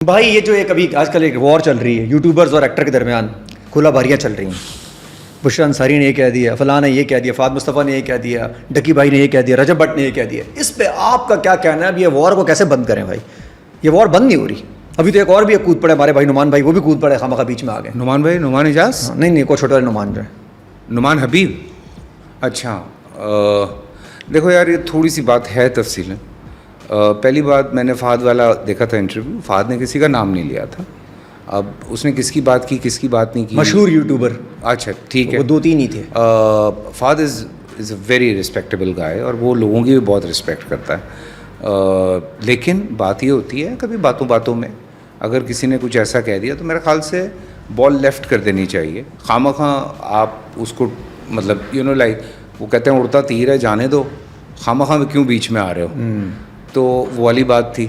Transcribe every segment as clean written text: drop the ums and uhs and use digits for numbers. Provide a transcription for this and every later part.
بھائی یہ جو ایک ابھی آج کل ایک وار چل رہی ہے یوٹیوبرز اور ایکٹر کے درمیان، کھلا باریاں چل رہی ہیں. بشرا انصاری نے یہ کہہ دیا، فلاں نے یہ کہہ دیا، فہد مصطفیٰ نے یہ کہہ دیا، ڈکی بھائی نے یہ کہہ دیا، رجب بٹ نے یہ کہہ دیا. اس پہ آپ کا کیا کہنا ہے؟ اب یہ وار کو کیسے بند کریں بھائی؟ یہ وار بند نہیں ہو رہی. ابھی تو ایک اور بھی کود پڑے ہمارے بھائی نعمان بھائی، وہ بھی کود پڑے خامخواہ بیچ میں آ گئے. نعمان بھائی، نعمان اجاز؟ نہیں کوئی چھوٹا نعمان جو ہے، نعمان حبیب. اچھا دیکھو یار، یہ تھوڑی سی بات ہے تفصیل. پہلی بات، میں نے فہد والا دیکھا تھا انٹرویو، فہد نے کسی کا نام نہیں لیا تھا. اب اس نے کس کی بات کی کس کی بات نہیں کی، مشہور یوٹیوبر. اچھا ٹھیک ہے، وہ 2-3 ہی تھے. فہد از اے ویری رسپیکٹیبل گائے اور وہ لوگوں کی بھی بہت رسپیکٹ کرتا ہے. لیکن بات یہ ہوتی ہے کبھی باتوں باتوں میں اگر کسی نے کچھ ایسا کہہ دیا تو میرے خیال سے بال لیفٹ کر دینی چاہیے. خواہ آپ اس کو مطلب لائک وہ کہتے ہیں اڑتا تیر ہے، جانے دو، خواہ کیوں بیچ میں آ رہے ہو. تو وہ والی بات تھی.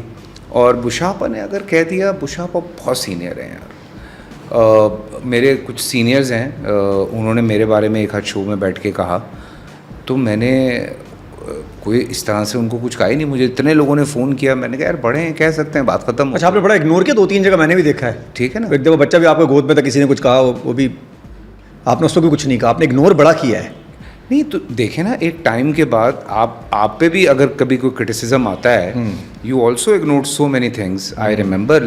اور بشاپا نے اگر کہہ دیا، بشاپا بہت سینئر ہیں یار. میرے کچھ سینئرز ہیں، انہوں نے میرے بارے میں ایک آدھ شو میں بیٹھ کے کہا، تو میں نے کوئی اس طرح سے ان کو کچھ کہا ہی نہیں. مجھے اتنے لوگوں نے فون کیا، میں نے کہا یار بڑے ہیں، کہہ سکتے ہیں، بات ختم. اچھا آپ نے بڑا اگنور کیا 2-3 جگہ، میں نے بھی دیکھا ہے. ٹھیک ہے نا، ایک دفعہ بچہ بھی آپ کو گود میں تھا، کسی نے کچھ کہا، وہ بھی آپ نے اس کو بھی کچھ نہیں کہا، آپ نے اگنور بڑا کیا ہے. نہیں تو دیکھیں نا، ایک ٹائم کے بعد آپ پہ بھی اگر کبھی کوئی کرٹیسزم آتا ہے، you also ignored so many things. I remember.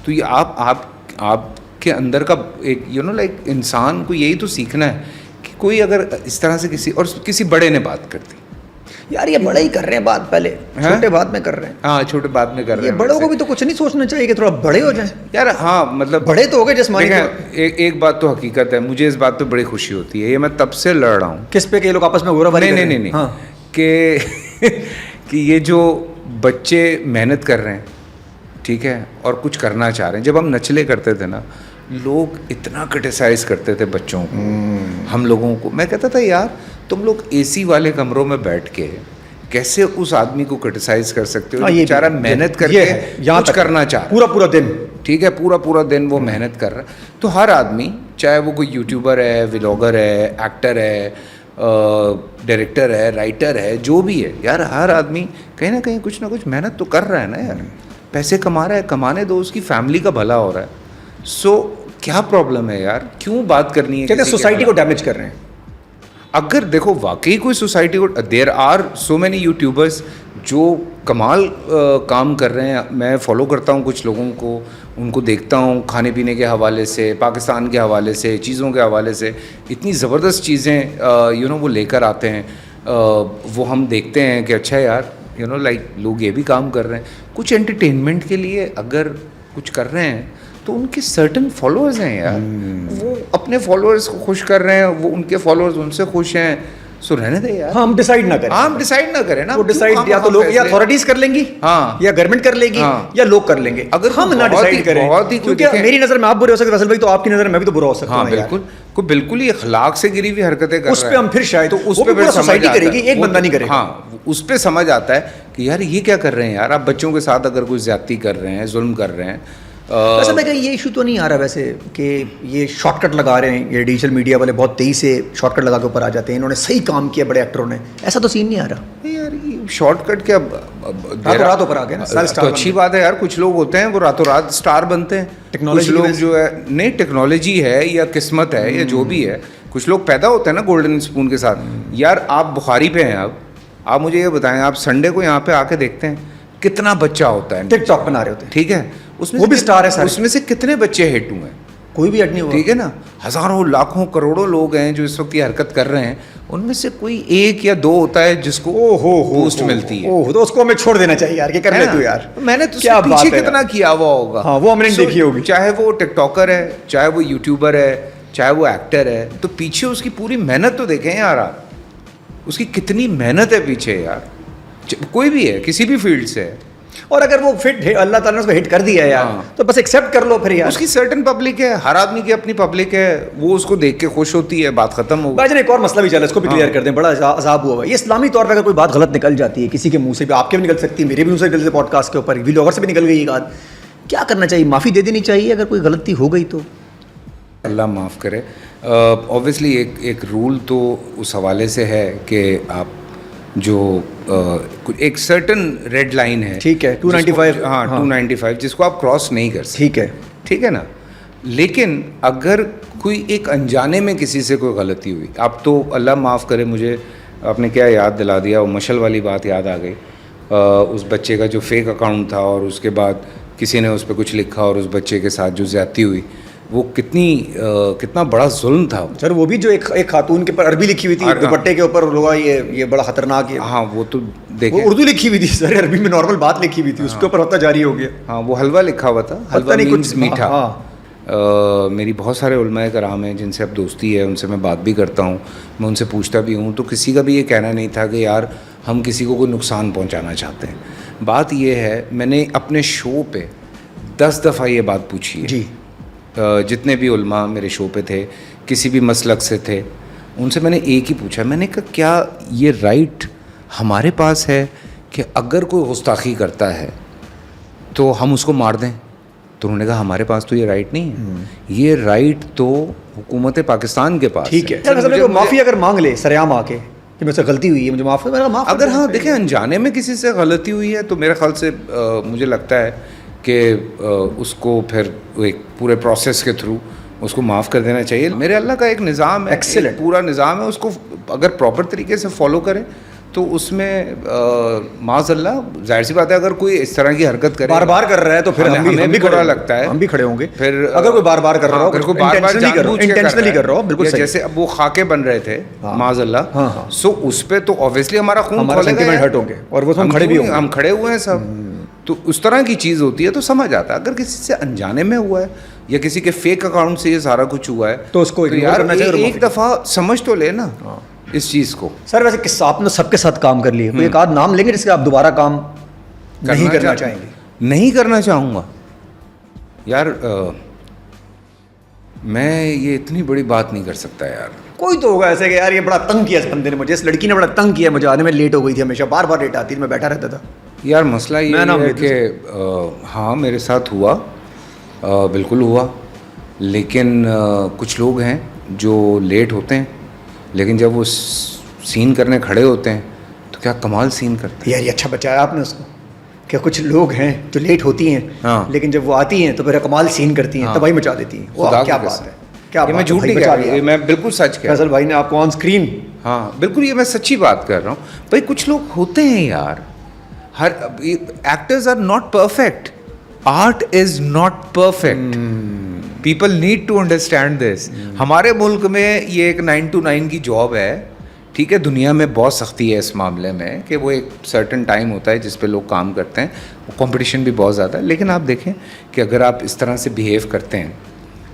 تو یہ آپ کے اندر کا ایک لائک انسان کو یہی تو سیکھنا ہے کہ کوئی اگر اس طرح سے کسی بڑے نے بات کر دی، یار یہ بڑے ہی کر رہے ہیں بات، پہلے چھوٹے بات میں کر رہے ہیں. ہاں چھوٹے بات میں کر رہے ہیں. بڑوں کو بھی تو کچھ نہیں سوچنا چاہیے کہ تھوڑا بڑے ہو جائیں یار. ہاں مطلب بڑے تو ہو گئے جسمانی. ایک بات تو حقیقت ہے، مجھے اس بات پہ بڑی خوشی ہوتی ہے. یہ میں تب سے لڑ رہا ہوں. کس پہ کہ یہ لوگ آپس میں غورا باری کر رہے ہیں؟ نہیں کہ یہ جو بچے محنت کر رہے ہیں، ٹھیک ہے، اور کچھ کرنا چاہ رہے ہیں. جب ہم نچلے کرتے تھے نا، لوگ اتنا کرٹیسائز کرتے تھے بچوں کو، ہم لوگوں کو. میں کہتا تھا یار تم لوگ اے سی والے کمروں میں بیٹھ کے کیسے اس آدمی کو کرٹیسائز کر سکتے ہو؟ بیچارہ محنت کر کے کچھ کرنا چاہ رہا ہے، پورا دن، ٹھیک ہے، پورا دن وہ محنت کر رہا ہے. تو ہر آدمی، چاہے وہ کوئی یوٹیوبر ہے، ولاگر ہے، ایکٹر ہے، ڈائریکٹر ہے، رائٹر ہے، جو بھی ہے یار، ہر آدمی کہیں نہ کہیں کچھ نہ کچھ محنت تو کر رہا ہے نا یار. پیسے کما رہا ہے، کمانے دو، اس کی فیملی کا بھلا ہو رہا ہے. سو کیا پرابلم ہے یار؟ کیوں بات کرنی ہے؟ کہتے ہیں سوسائٹی کو ڈیمیج کر رہے ہیں. اگر دیکھو واقعی کوئی سوسائٹی کو، there are so many YouTubers جو کمال کام کر رہے ہیں. میں فالو کرتا ہوں کچھ لوگوں کو، ان کو دیکھتا ہوں کھانے پینے کے حوالے سے، پاکستان کے حوالے سے، چیزوں کے حوالے سے اتنی زبردست چیزیں وہ لے کر آتے ہیں. وہ ہم دیکھتے ہیں کہ اچھا یار لائک لوگ یہ بھی کام کر رہے ہیں. کچھ انٹرٹینمنٹ کے لیے اگر کچھ کر رہے ہیں تو ان کے سرٹن فالوورز ہیں یار، وہ اپنے فالوورز کو خوش کر رہے ہیں، وہ ان کے فالوورز ان سے خوش ہیں. سو رہنے دیں یار، ہم ڈیسائیڈ نہ کریں. ہم ڈیسائیڈ نہ کریں نا. وہ ڈیسائیڈ یا تو لوگ، یا اتھارٹیز کر لیں گی، ہاں، یا گورنمنٹ کر لے گی، یا لوگ کر لیں گے. اگر ہم نہ ڈیسائیڈ کریں، کیونکہ میری نظر میں آپ برے ہو سکتے ہیں فیصل بھائی، تو آپ کی نظر میں بھی تو برا ہو سکتا ہوں. بالکل، کوئی بالکل ہی اخلاق سے گری ہوئی حرکتیں کر رہا ہے، اس پہ ہم پھر شاید تو اس پہ سوسائٹی کرے گی، ایک بندہ نہیں کرے گا. ہاں اس پہ سمجھ آتا ہے کہ یار یہ کیا کر رہے ہیں یار. آپ بچوں کے ساتھ اگر کوئی زیادتی کر رہے ہیں، ظلم کر رہے ہیں. ویسے میں کہیں یہ ایشو تو نہیں آ رہا ویسے کہ یہ شارٹ کٹ لگا رہے ہیں، یہ ڈیجیٹل میڈیا والے بہت تیزی سے شارٹ کٹ لگا کے اوپر آ جاتے ہیں. انہوں نے صحیح کام کیا بڑے ایکٹروں نے، ایسا تو سین نہیں آ رہا یار. یہ شارٹ کٹ کیا رات اوپر آ گئے نا، تو اچھی بات ہے یار. کچھ لوگ ہوتے ہیں وہ راتوں رات اسٹار بنتے ہیں. کچھ لوگ جو ہے، نہیں ٹیکنالوجی ہے یا قسمت ہے یا جو بھی ہے، کچھ لوگ پیدا ہوتے ہیں نا گولڈن اسپون کے ساتھ. یار آپ بخاری پہ ہیں، آپ مجھے یہ بتائیں، آپ سنڈے کو یہاں پہ آ کے دیکھتے ہیں کتنا بچہ ہوتا ہے، ٹک ٹاک بنا رہے ہوتے ہیں، ٹھیک ہے، وہ بھی اسٹار ہے. اس میں سے کتنے بچے ہٹ ہوئے ہیں؟ کوئی بھی ہٹ نہیں ہوا، ٹھیک ہے نا. ہزاروں لاکھوں کروڑوں لوگ ہیں جو اس وقت یہ حرکت کر رہے ہیں، ان میں سے کوئی 1 یا 2 ہوتا ہے جس کو بوسٹ ملتی ہے. تو اس کو ہمیں چھوڑ دینا چاہیے یار، کہ کر لے تو یار. میں نے تو پیچھے کتنا کیا ہوا ہوگا، ہاں وہ ہم نے دیکھی ہوگی. چاہے وہ ٹک ٹاکر ہے، چاہے وہ یوٹیوبر ہے، چاہے وہ ایکٹر ہے، تو پیچھے اس کی پوری محنت تو دیکھیں یار. آپ اس کی کتنی محنت ہے پیچھے یار. کوئی بھی ہے، کسی بھی فیلڈ سے ہے، اور اگر وہ فٹ اللہ تعالیٰ نے اس کو ہٹ کر دیا ہے یار، تو بس ایکسیپٹ کر لو پھر یار. اس کی سرٹن پبلک ہے، ہر آدمی کی اپنی پبلک ہے، وہ اس کو دیکھ کے خوش ہوتی ہے، بات ختم ہو. بھائی جان ایک اور مسئلہ بھی چلا، اس کو بھی کلیئر کر دیں. بڑا عذاب ہوا ہے یہ اسلامی طور پہ. اگر کوئی بات غلط نکل جاتی ہے کسی کے منہ سے بھی، آپ کے بھی نکل سکتی ہے، میرے بھی منہ سے نکل سکتی ہے، پوڈ کاسٹ کے اوپر ویلوگر سے بھی نکل گئی یہ بات، کیا کرنا چاہیے؟ معافی دے دینی چاہیے اگر کوئی غلطی ہو گئی تو؟ اللہ معاف کرے. اوبویسلی ایک رول تو اس حوالے سے ہے کہ آپ جو ایک سرٹن ریڈ لائن ہے, ٹھیک ہے, 295, ہاں 295, جس کو آپ کراس نہیں کر سکتے, ٹھیک ہے نا. لیکن اگر کوئی ایک انجانے میں کسی سے کوئی غلطی ہوئی, اب تو اللہ معاف کرے, مجھے آپ نے کیا یاد دلا دیا, وہ مشل والی بات یاد آ گئی. اس بچے کا جو فیک اکاؤنٹ تھا اور اس کے بعد کسی نے اس پہ کچھ لکھا اور اس بچے کے ساتھ جو زیادتی ہوئی, وہ کتنا بڑا ظلم تھا سر. وہ بھی جو ایک خاتون کے اوپر عربی لکھی ہوئی تھی دوپٹے کے اوپر, لوگا یہ بڑا خطرناک ہے. ہاں وہ تو دیکھیں, اردو لکھی ہوئی تھی سر, عربی میں نارمل بات لکھی ہوئی تھی, اس کے اوپر ہوتا جاری ہو گیا. ہاں وہ حلوہ لکھا ہوا تھا, حلوہ مینز میٹھا. میری بہت سارے علماء کرام ہیں جن سے اب دوستی ہے, ان سے میں بات بھی کرتا ہوں, میں ان سے پوچھتا بھی ہوں, تو کسی کا بھی یہ کہنا نہیں تھا کہ یار ہم کسی کو کوئی نقصان پہنچانا چاہتے ہیں. بات یہ ہے, میں نے اپنے شو پہ 10 دفعہ یہ بات پوچھی ہے. جی, جتنے بھی علماء میرے شو پہ تھے, کسی بھی مسلک سے تھے, ان سے میں نے ایک ہی پوچھا, میں نے کہا کیا یہ رائٹ ہمارے پاس ہے کہ اگر کوئی گستاخی کرتا ہے تو ہم اس کو مار دیں؟ تو انہوں نے کہا ہمارے پاس تو یہ رائٹ نہیں ہے, یہ رائٹ تو حکومت پاکستان کے پاس. ٹھیک ہے, معافی اگر مانگ لے سریعام آ کے کہ مجھ سے غلطی ہوئی ہے, مجھے معاف کر, اگر ہاں دیکھیں انجانے میں کسی سے غلطی ہوئی ہے تو میرے خیال سے مجھے لگتا ہے کہ اس کو پھر ایک پورے پروسیس کے تھرو اس کو معاف کر دینا چاہیے. میرے اللہ کا ایک نظام ہے, ایکسیلنٹ پورا نظام ہے, اس کو اگر پراپر طریقے سے فالو کریں تو اس میں معاذ اللہ ظاہر سی بات ہے, اگر کوئی اس طرح کی حرکت کرے, بار ہے, تو پھر ہمیں بھی برا لگتا ہے, ہم بھی کھڑے ہوں گے. پھر اگر کوئی بار کر رہا ہو, اگر کوئی بار انٹینشنلی کر رہا ہو, بالکل صحیح. جیسے اب وہ خاکے بن رہے تھے معاذ اللہ, سو اس پہ تو اوبیسلی ہمارا خون کھولے گا, ہرٹ ہوں گے, اور وہ ہم کھڑے بھی ہوں گے, ہم کھڑے ہوئے ہیں سب. تو اس طرح کی چیز ہوتی ہے تو سمجھ آتا ہے. اگر کسی سے انجانے میں ہوا ہے یا کسی کے فیک اکاؤنٹ سے یہ سارا کچھ ہوا ہے تو اس کو ایک دفعہ سمجھ تو لے نا اس چیز کو. سر ویسے کس آپ نے سب کے ساتھ کام کر لیے, کوئی ایک آدھ نام لیں گے جس کے آپ دوبارہ کام نہیں کرنا چاہیں گے؟ نہیں کرنا چاہوں گا یار, میں یہ اتنی بڑی بات نہیں کر سکتا یار. کوئی تو ہوگا ایسے کہ یار یہ بڑا تنگ کیا اس بندے نے مجھے, اس لڑکی نے بڑا تنگ کیا مجھے, آنے میں لیٹ ہو گئی تھی, ہمیشہ بار لیٹ آتی تھی, میں بیٹھا رہتا تھا. یار مسئلہ یہ ہے کہ ہاں میرے ساتھ ہوا, بالکل ہوا, لیکن کچھ لوگ ہیں جو لیٹ ہوتے ہیں لیکن جب وہ سین کرنے کھڑے ہوتے ہیں تو کیا کمال سین کرتے ہیں. یار یہ اچھا بچایا آپ نے اس کو, کہ کچھ لوگ ہیں جو لیٹ ہوتی ہیں لیکن جب وہ آتی ہیں تو پھر کمال سین کرتی ہیں, تباہی مچا دیتی ہیں. کیا بات ہے, کیا میں جھوٹ نہیں کہہ رہا, میں بالکل سچ کہہ رہا ہوں. فیصل بھائی نے آپ کو آن اسکرین, ہاں بالکل یہ میں سچی بات کر رہا ہوں بھائی. کچھ لوگ ہوتے ہیں یار, ہر actors are not perfect, art is not perfect, people need to understand this. ہمارے ملک میں یہ ایک 9 to 9 کی جاب ہے, ٹھیک ہے, دنیا میں بہت سختی ہے اس معاملے میں کہ وہ ایک سرٹن ٹائم ہوتا ہے جس پہ لوگ کام کرتے ہیں, کمپٹیشن بھی بہت زیادہ ہے. لیکن آپ دیکھیں کہ اگر آپ اس طرح سے بیہیو کرتے ہیں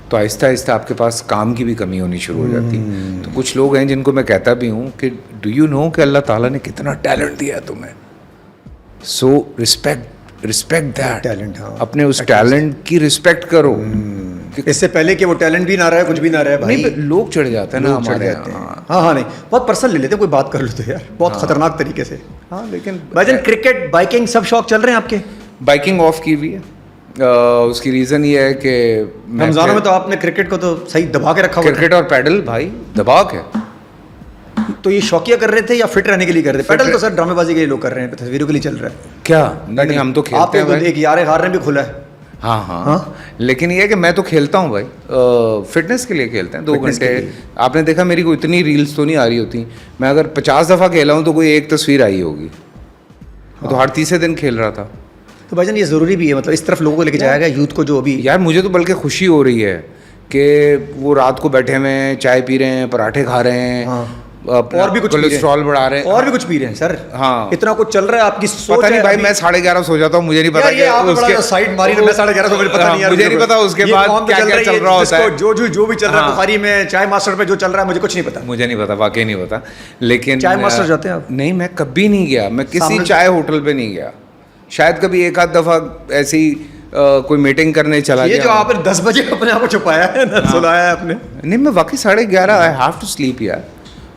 تو آہستہ آہستہ آپ کے پاس کام کی بھی کمی ہونی شروع ہو جاتی ہے. تو کچھ لوگ ہیں جن کو میں کہتا بھی ہوں کہ ڈو یو نو کہ اللہ تعالیٰ نے کتنا ٹیلنٹ دیا ہے تمہیں, سو رسپیکٹ دیٹ ٹیلنٹ, اپنے اس ٹیلنٹ کی رسپیکٹ کرو. اس سے پہلے کہ وہ ٹیلنٹ بھی نہ رہے, کچھ بھی نہ رہے بھائی, لوگ چڑھ جاتے ہیں نا ہمارے. ہاں نہیں, بہت پرسنل لے لیتے ہیں, کوئی بات کر لو تو یار بہت خطرناک طریقے سے. ہاں لیکن بھائی جان کرکٹ بائکنگ سب شوق چل رہے ہیں آپ کے؟ بائکنگ آف کی ہوئی ہے, اس کی ریزن یہ ہے کہ رمضانوں میں تو آپ نے کرکٹ کو تو صحیح دبا کے رکھا ہوا. کرکٹ اور پیڈل بھائی دبا کے. تو یہ شوقیہ کر رہے تھے یا فٹ رہنے کے لیے کر رہے تھے؟ پیڈل تو سر ڈرامے بازی کے لیے لوگ کر رہے ہیں, تصویروں کے لیے چل رہا ہے. کیا نہیں, ہم تو کھیلتے ہیں. ایک یار غار نے بھی کھولا ہے. ہاں لیکن یہ کہ میں تو کھیلتا ہوں بھائی, فٹنس کے لیے کھیلتے ہیں 2 گھنٹے. آپ نے دیکھا میری کوئی اتنی ریلز تو نہیں آ رہی ہوتی, میں اگر 50 دفعہ کھیلا ہوں تو کوئی ایک تصویر آئی ہوگی. تو ہر تیسرے دن کھیل رہا تھا. تو بھائی جان یہ ضروری بھی ہے, مطلب اس طرف لوگوں کو لے کے جایا گیا یوتھ کو جو ابھی. یار مجھے تو بلکہ خوشی ہو رہی ہے کہ وہ رات کو بیٹھے ہوئے ہیں, چائے پی رہے ہیں, پراٹھے کھا رہے ہیں, اور بھی کچھ کولیسٹرول بڑھا رہے ہیں, اور بھی کچھ پی رہے ہیں. سر ہاں اتنا کچھ چل رہا ہے, آپ کی سوچ پتہ نہیں بھائی. میں 11:30 سو جاتا ہوں, مجھے نہیں پتا کہ اس کے سائڈ ماری میں 11:30 مجھے پتہ نہیں, مجھے نہیں پتا اس کے بعد کیا کیا چل رہا ہوتا ہے. جو بھی چل رہا ہے بخاری میں, چائے ماسٹر پہ جو چل رہا ہے, مجھے کچھ نہیں پتا. مجھے نہیں پتا, واقعی نہیں پتا. لیکن چائے ماسٹر جاتے ہیں آپ؟ نہیں, میں کبھی نہیں گیا, میں کسی چائے ہوٹل پہ نہیں گیا. شاید کبھی ایک آدھ دفعہ ایسی کوئی میٹنگ کرنے چلا گیا. یہ جو آپ نے 10 بجے اپنے آپ کو چھپایا ہے, سلایا ہے آپ نے. نہیں, میں واقعی 11:30 آئی ہیو ٹو سلیپ یار.